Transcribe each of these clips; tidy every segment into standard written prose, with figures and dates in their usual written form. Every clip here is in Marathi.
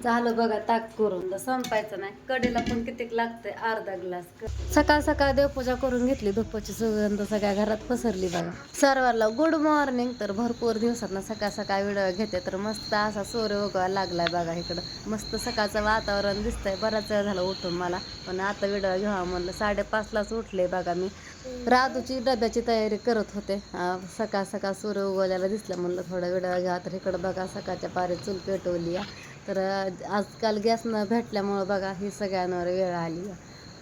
झालं बघा ताक करून तर संपायचं नाही. कडेला पण कितीक लागतंय अर्धा ग्लास. सकाळ सकाळ देवपूजा करून घेतली. धुपाची सुगंध सगळ्या घरात पसरली बघा. सर्वांना गुड मॉर्निंग. तर भरपूर दिवसात सकाळ सकाळ व्हिडिओ घेते तर मस्त असा सूर्य उगवायला लागलाय बघा. इकडं मस्त सकाळचं वातावरण दिसतंय. बराच वेळ झाला उठून मला, पण आता व्हिडिओ घ्यावा म्हणलं. 5:30लाच उठले बघा मी. राधूची डब्याची तयारी करत होते. सकाळ सकाळ सूर्य उगवल्याला दिसलं म्हणलं थोडा व्हिडिओ घ्या. तर इकडं बघा सकाळच्या पारी चूल पेटवली आहे. तर आजकाल गॅस न भेटल्यामुळं बघा ही सगळ्यांवर वेळ आली.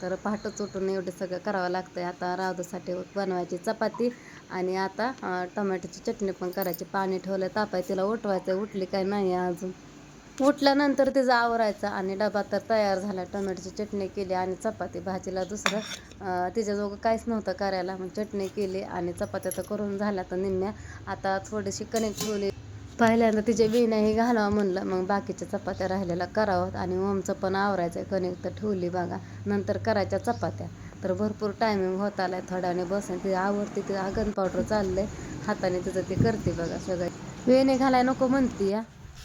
तर पहाटच उठून एवढं सगळं करावं लागतं आहे. आता राधूसाठी बनवायची चपाती आणि आता टोमॅटोची चटणी पण करायची. पाणी ठेवलं तापाय, तिला उठवायचं. उठली काय नाही अजून. उठल्यानंतर तिचं आवरायचं आणि डबा तर तयार झाला. टोमॅटोची चटणी केली आणि चपाती. भाजीला दुसरं तिच्याजवळ काहीच नव्हतं करायला, मग चटणी केली आणि चपात्या तर करून झाल्या तर निम्म्या. आता थोडीशी कणिक ठेवली. पहिल्यांदा तिचे बिण्याही घालावं म्हणलं, मग बाकीच्या चपात्या राहिलेल्या करावं. आणि ओमचं पण आवरायचं आहे. कणिक तर ठेवली बघा, नंतर करायच्या चपात्या. तर भरपूर टायमिंग होत आलाय. थोड्याने बसून ती आवडते. ती आगन पावडर चाललंय हाताने तिचं ती करते बघा सगळं. वेणे घालाय नको म्हणती या.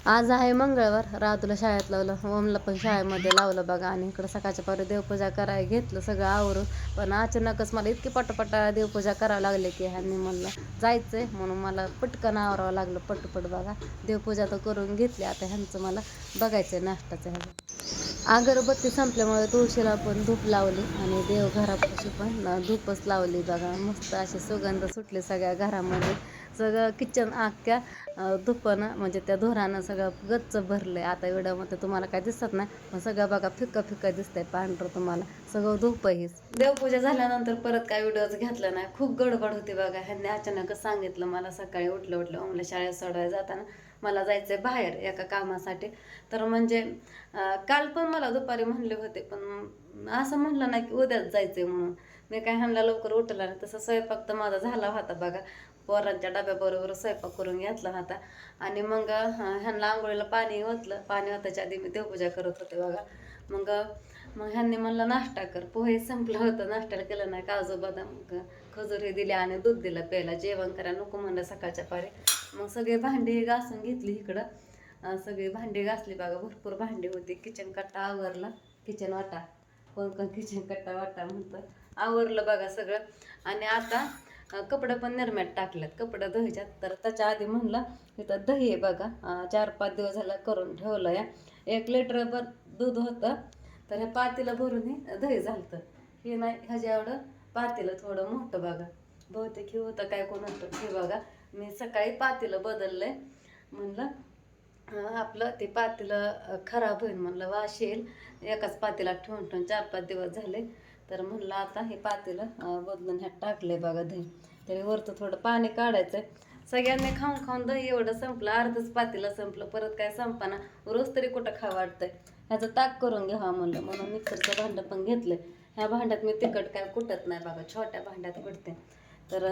आज आहे मंगळवार. राधूला शाळेत लावलं, ओमला पण शाळेमध्ये लावलं बघा. आणि इकडं सकाळच्या पारी देवपूजा करायला घेतलं सगळं आवरून. पण अचानकच मला इतकी पटापटा देवपूजा करावं लागले की ह्यांनी म्हणलं जायचंय म्हणून मला पटकन आवरावं लागलं. पटपट बघा देवपूजा तर करून घेतली. आता ह्यांचं मला बघायचं नाश्ताचं ह्याचं. अगरबत्ती संपल्यामुळे तुळशीला पण धूप लावली आणि देवघरापाशी पण धूपच लावली बघा. मस्त अशी सुगंध सुटली सगळ्या घरामध्ये. सगळं किचन अख्ख्या धुपानं म्हणजे त्या धुरानं सगळं गच्च भरलंय. आता व्हिडिओमध्ये तुम्हाला काय दिसत नाही, पण सगळं बघा फिक्का फिक्का दिसतंय पांढरं तुम्हाला. सगळं धूप हीच. देवपूजा झाल्यानंतर परत काय व्हिडिओच घेतला नाही. खूप गडबड होती बघा. ह्यांनी अचानकच सांगितलं मला सकाळी उठलं ओमला शाळेत सोडवायला जाताना मला जायचंय बाहेर एका कामासाठी. तर म्हणजे काल पण मला दुपारी म्हणले होते, पण असं म्हणलं नाही की उद्याच जायचंय म्हणून. मी काय ह्यांना लवकर उठला नाही. तसं स्वयंपाक तर माझा झाला होता बघा. पोरांच्या डब्याबरोबर स्वयंपाक करून घेतला होता. आणि मग ह्यांना आंघोळीला पाणी ओतलं. पाणी ओतायच्या आधी मी देवपूजा करत होते बघा. मग मग ह्यांनी म्हणलं नाश्ता कर. पोहे संपलं होतं, नाश्त्याला केलं नाही. काजू बदाम खजूर हे दिले आणि दूध दिलं प्यायला. जेवण करायला नको म्हणलं सकाळच्या पारी. मग सगळे भांडी घासून घेतली इकडं. सगळी भांडी घासली बघा. भरपूर भांडी होती. किचन कट्टा आवरला. किचन वाटा, कोण किचन कट्टा वाटा म्हणतं. आवरलं बघा सगळं. आणि आता कपडे पण निरम्यात टाकल्यात, कपडे धुवायच्यात. तर त्याच्या आधी म्हणलं इथं दही आहे बघा. 4-5 दिवस झाला करून ठेवलं या. 1 लिटरभर दूध होतं, तर हे पातेलं भरून हे दही झालतं. हे नाही ह्याच्या एवढं पातेलं थोडं मोठं बघा. बहुतेक हे होतं काय कोण होतं हे बघा. मी सकाळी पातेलं बदललंय. म्हणलं आपलं ते पातेलं खराब होईल म्हणलं, वास येईल. एकाच पातेलात ठेवून ठेवून 4-5 दिवस झाले. तर म्हणलं आता हे पातेलं बदलून ह्यात टाकलंय बघा दही. तरी वरतं थोडं पाणी काढायचंय. सगळ्यांनी खाऊन खाऊन दही एवढं संपलं, अर्धच पातेलं संपलं. परत काय संपाना. रोज तरी कुठं खा वाटतंय. ह्याचं ताक करून घ्यावा म्हणलं, म्हणून मिक्सरचं भांडं पण घेतलंय. ह्या भांड्यात मी तिखट काय कुटत नाही बघा, छोट्या भांड्यात कुटते. तर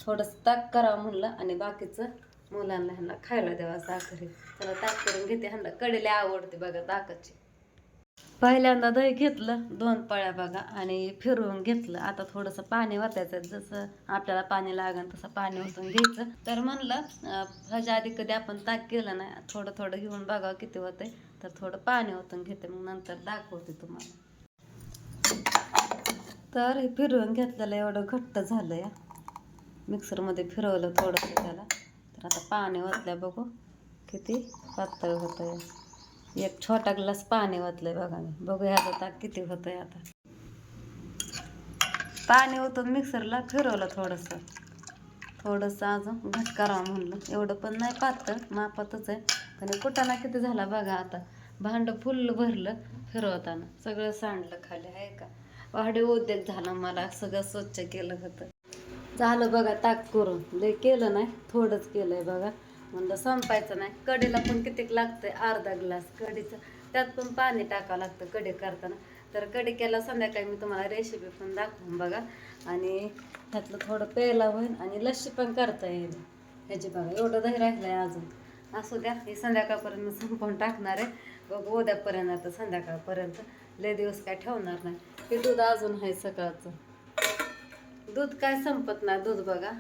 थोडंसं ताक करावं म्हणलं आणि बाकीचं मुलांना ह्यांना खायला द्यावा साखरी. त्याला ताक करून घेते. ह्यांना कडेला आवडते बघा ताकाची. पहिल्यांदा दही घेतलं 2 पळ्या बघा आणि फिरवून घेतलं. आता थोडंसं पाणी ओतायचं, जसं आपल्याला पाणी लागेल तसं पाणी ओतून घ्यायचं. तर म्हणलं ह्याच्या आधी कधी आपण ताक केलं नाही, थोडं थोडं घेऊन बघावं किती होतंय. तर थोडं पाणी ओतून घेते, मग नंतर दाखवते तुम्हाला. तर हे फिरवून घेतलेलं एवढं घट्ट झालं या. मिक्सरमध्ये फिरवलं थोडंसं त्याला. तर आता पाणी ओतल्या बघू किती पातळ होतं. 1 छोटा ग्लास पाणी ओतलंय बघा मी. बघू ह्याचं ताक किती होतंय. आता पाणी ओतून मिक्सरला फिरवलं थोडंसं अजून घट करावं म्हणलं. एवढं पण नाही पातळ, मापातच आहे. पण कुटाणा किती झाला बघा. आता भांडं फुल भरलं फिरवताना, सगळं सांडलं खाली आहे का. वाढे उद्योग झाला मला, सगळं स्वच्छ केलं होतं. झालं बघा ताक करून. लय केलं नाही, थोडंच केलंय बघा. म्हणलं संपायचं नाही. कढीला पण कितीक लागतंय, अर्धा ग्लास कढीचं. त्यात पण पाणी टाकावं लागतं कढी करताना. तर कढी केला संध्याकाळी मी तुम्हाला रेसिपी पण दाखवून बघा. आणि ह्यातलं थोडं प्यायला होईल आणि लस्सी पण करता येईल ह्याची बघा. एवढं दही राहिलंय अजून. असू द्या, हे संध्याकाळपर्यंत मी संपवून टाकणार आहे. बघू उद्यापर्यंत, आता संध्याकाळपर्यंत. लय दिवस काय ठेवणार नाही. हे दूध अजून आहे सकाळचं. दूध काय संपत नाही दूध बघा.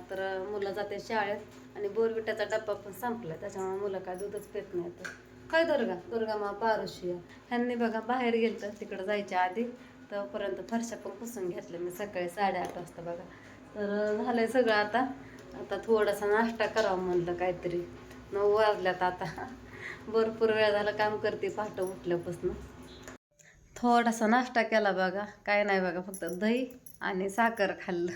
तर मुलं जाते शाळेत आणि बोरविटाचा डब्बा पण संपला, त्याच्यामुळे मुलं काय दूधच पित नाहीत. काय दुर्गा मा पारुशी ह्यांनी बघा बाहेर गेलं तर तिकडं जायच्या आधी तोपर्यंत फरशा पण पुसून घेतल्या मी सकाळी 8:30 वाजता बघा. तर झालंय सगळं. आता थोडासा नाश्ता करावं म्हणलं, काहीतरी 9 वाजल्यात आता. भरपूर वेळ झाला काम करते पहाटे उठल्यापासून. थोडासा नाश्ता केला बघा, काय नाही बघा, फक्त दही आणि साखर खाल्लं.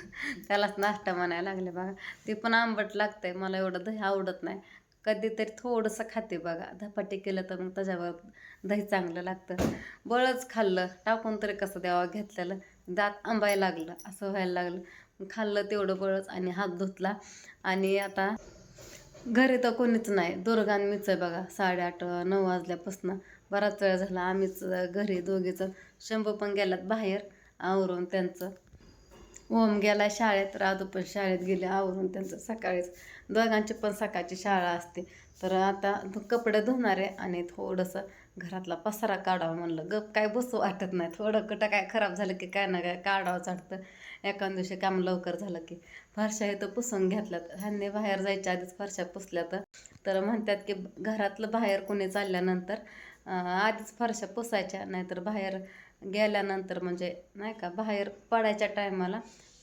त्यालाच नाश्ता म्हणायला लागले बघा. ते पण आंबट लागतंय, मला एवढं दही आवडत नाही. कधीतरी थोडंसं खाते बघा, धपाटे केलं तर मग त्याच्यावर दही चांगलं लागतं. बळच खाल्लं, टाकून तरी कसं द्यावं, घेतलेलं दात आंबायला लागलं, असं व्हायला लागलं. खाल्लं तेवढं बळच आणि हात धुतला. आणि आता घरी तर कोणीच नाही, दुर्गा आणि मीच आहे बघा. 8:30-9 वाजल्यापासून बराच वेळ झाला आम्हीच घरी दोघीचं. शंभू पण गेल्यात बाहेर आवरून त्यांचं. ओम गेला शाळेत, राधू पण शाळेत गेले आवरून त्यांचं सकाळीच. दोघांची पण सकाळची शाळा असते. तर आता कपडे धुणारे आणि थोडंसं घरातला पसारा काढावं म्हणलं. गप काय बसू वाटत नाही, थोडं कुठं काय खराब झालं की काय ना काय काढावंच वाटतं. एका दिवशी काम लवकर झालं की. फरशा इथं पुसून घेतल्यात, ह्यांनी बाहेर जायच्या आधीच फरशा पुसल्यात. तर म्हणतात की घरातलं बाहेर कोणी चालल्यानंतर आधीच फरशा पुसायच्या, नाहीतर बाहेर गेल्यानंतर म्हणजे नाही का बाहेर पडायच्या टायमाला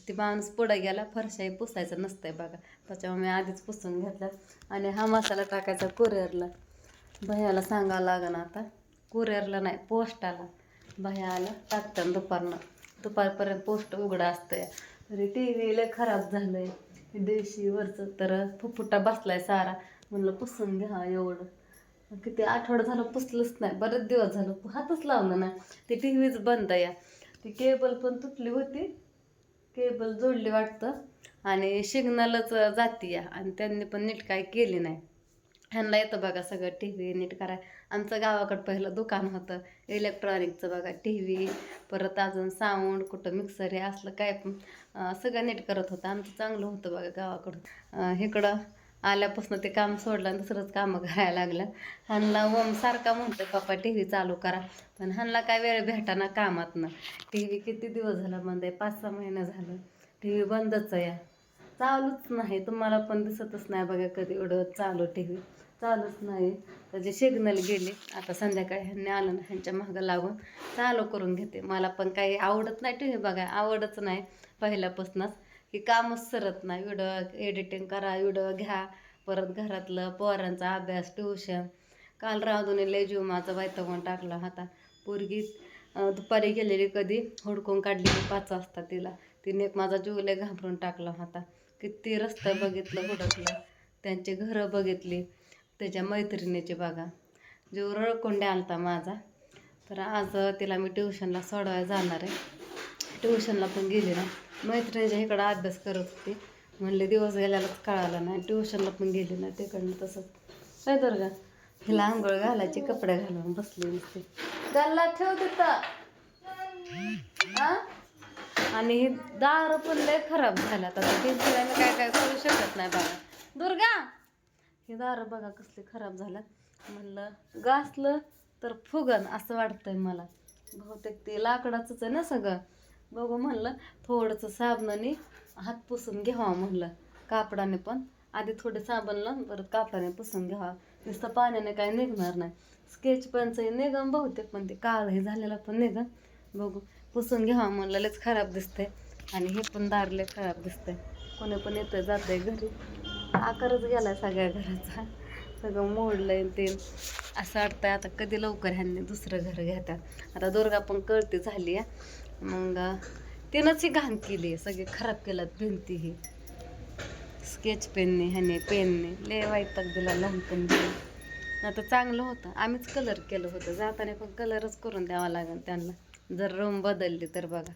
ती माणूस पुढं गेला फरशाही पुसायचं नसतंय बघा. त्याच्यामुळे मी आधीच पुसून घेतला. आणि हा मसाला टाकायचा कुरिअरला. भैयाला सांगावं लागेल आता, कुरिअरला नाही पोस्टाला. भैया आला टाकतं दुपारपर्यंत पोस्ट उघडं असतंय. तरी टी व्ही लय खराब झालंय देशीवरचं, तर फुफुटा बसलाय सारा. म्हणलं पुसून घ्या एवढं. किती आठवडा झालं पुसलंच नाही, बरेच दिवस झालं हातच लावलं नाही. ते टी व्हीच बंद या, ती केबल पण तुटली होती, केबल जोडली वाटतं, आणि सिग्नलच जाती या, आणि त्यांनी पण नीट काय केली नाही. ह्यांना येतं बघा सगळं टी व्ही नीट कराय. आमचं गावाकडं पहिलं दुकान होतं इलेक्ट्रॉनिकचं बघा, टी व्ही परत अजून साऊंड कुठं मिक्सर हे असलं काय पण सगळं नीट करत होतं. आमचं चांगलं होतं बघा गावाकडं. इकडं आल्यापासून ते काम सोडलं आणि दुसरंच कामं करायला लागलं. ह्यांना ओम सारखा म्हणतो पप्पा टी व्ही चालू करा, पण ह्यांना काय वेळ भेटाना कामातनं. टी व्ही किती दिवस झाला बंद आहे, 5-6 महिने झालं टी व्ही बंदच आहे, चालूच नाही. तुम्हाला पण दिसतच नाही बघा कधी एवढं चालू टी व्ही चालूच नाही. त्याचे सिग्नल गेले. आता संध्याकाळी ह्यांनी आलं ना ह्यांच्या मागं लागून चालू करून घेते. मला पण काही आवडत नाही टी व्ही बघा, आवडच नाही पहिल्यापासूनच, की कामच सरत नाही. व्हिडिओ एडिटिंग करा, व्हिडिओ घ्या, परत घरातलं पोरांचा अभ्यास, ट्युशन. काल राधूने लय जीव माझा वैतागून टाकला होता. पोरगी दुपारी गेलेली कधी हुडकून काढलेली 5 वाजता तिला. तिने माझा जीव लय घाबरून टाकला होता. किती रस्ता बघितलं, हुडकलं, त्यांची घरं बघितली, त्याच्या मैत्रिणीची बघा. जीव रळकोंडे आलता माझा. तर आज तिला मी ट्युशनला सोडवायला जाणार आहे. ट्युशनला पण गेली ना, मैत्रिणीच्या इकडं अभ्यास करत होती, म्हणले दिवस गेल्यालाच कळालं नाही. ट्युशनला पण गेली ना तिकडनं तसंच. काय दुर्गा हिला आंघोळ घालायची, कपडे घालून बसली नसते. गल्ला ठेव तिथं. आणि ही दार पण लय खराब झाल्यात. आता ते काय काय करू शकत नाही बघा. दुर्गा ही दारं बघा कसली खराब झाल्यात. म्हणलं घासलं तर फुगन असं वाटतंय मला. बहुतेक ते लाकडाचंच आहे ना सगळं. बघू म्हणलं थोडंसं साबणाने हात पुसून घ्यावा म्हणलं, कापडाने पण. आधी थोडे साबण लावून परत कापडाने पुसून घ्यावा. नुसतं पाण्याने काय निघणार नाही. स्केच पेनचं निघन बहुतेक, पण ते काळं झालेलं पण निघन. बघू पुसून घ्यावा म्हणलं, लयच खराब दिसतंय. आणि हे पण दार लय खराब दिसतंय. कोणी पण येतं जातंय घरी, आकारच गेलाय सगळ्या घराचा, सगळं मोडलंय ते. असं वाटतंय आता कधी लवकर ह्यांनी दुसरं घर घेतात. आता दुर्गा पण कळती झाली आहे, मग तिनंच ही घाण केली आहे, सगळी खराब केल्यात भिंती. ही स्केच पेनने ह्याने पेनने लय वैताग दिला लहानपणी. आता चांगलं होतं, आम्हीच कलर केलं होतं. जाताना पण कलरच करून द्यावा लागेल त्यांना, जर रूम बदलली तर बघा.